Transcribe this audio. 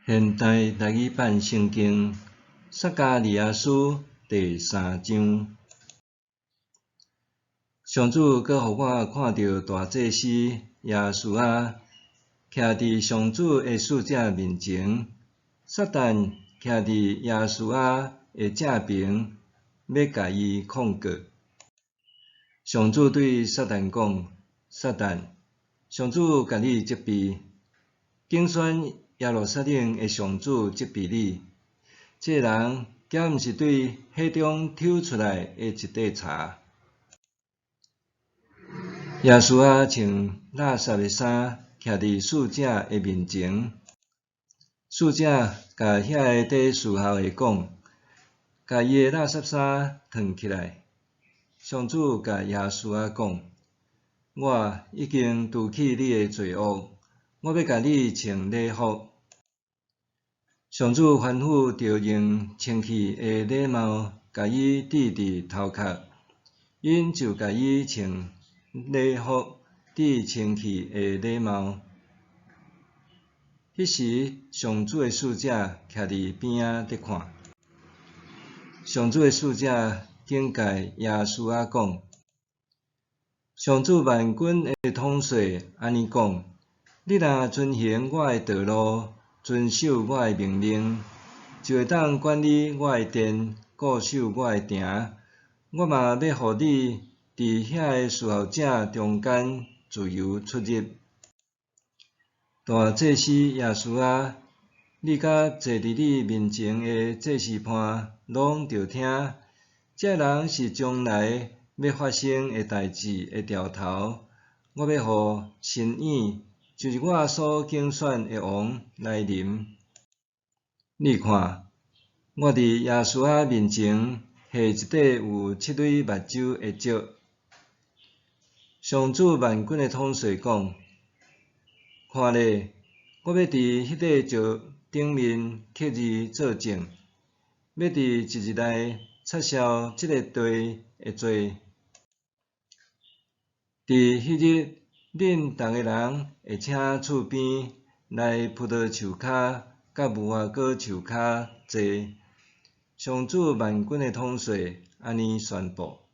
现代台语版圣经撒迦利亚书第3章。上主阁互我看到大祭司耶稣啊，徛伫上主的使者面前，撒旦徛伫耶稣啊的正边，要甲伊控告。上主对撒旦讲：撒旦，上主甲你责备，竞选耶路撒冷的上主责备你。这人竟毋是对海中抽出来的一块柴。耶稣啊，穿垃圾的衫，徛伫使者的面前。使者甲遐个在侍候的讲，甲伊的垃圾衫脱起来。上主甲耶稣啊讲：我已经除去你的罪恶，我要甲你穿礼服。上主吩咐着用清气的礼帽，甲伊戴伫头壳，因就甲伊穿礼服，戴清气的礼帽。迄时，上主的使者徛伫边仔伫看。上主的使者警戒耶稣啊讲：上主万军的统帅安尼讲：你若遵行我的道路，遵守我的命令，就会当管理我的殿，固守我的城。我嘛要互你伫遐个侍候者中间自由出入。大祭司耶稣啊，你甲坐伫你面前的祭司判拢着听，这人是将来要发生的代志的条头。我要互神意，就是我所竞选的王来临。你看，我伫耶稣啊面前下一块有7蕊目睭的石。上主万军的统帅讲：看咧，我要伫迄块石顶面刻字作证，要伫一日内撤销这个地的罪。伫迄日，恁逐个人会请厝边来葡萄树骹甲无花果树骹坐。上主万军的统帅安尼宣布。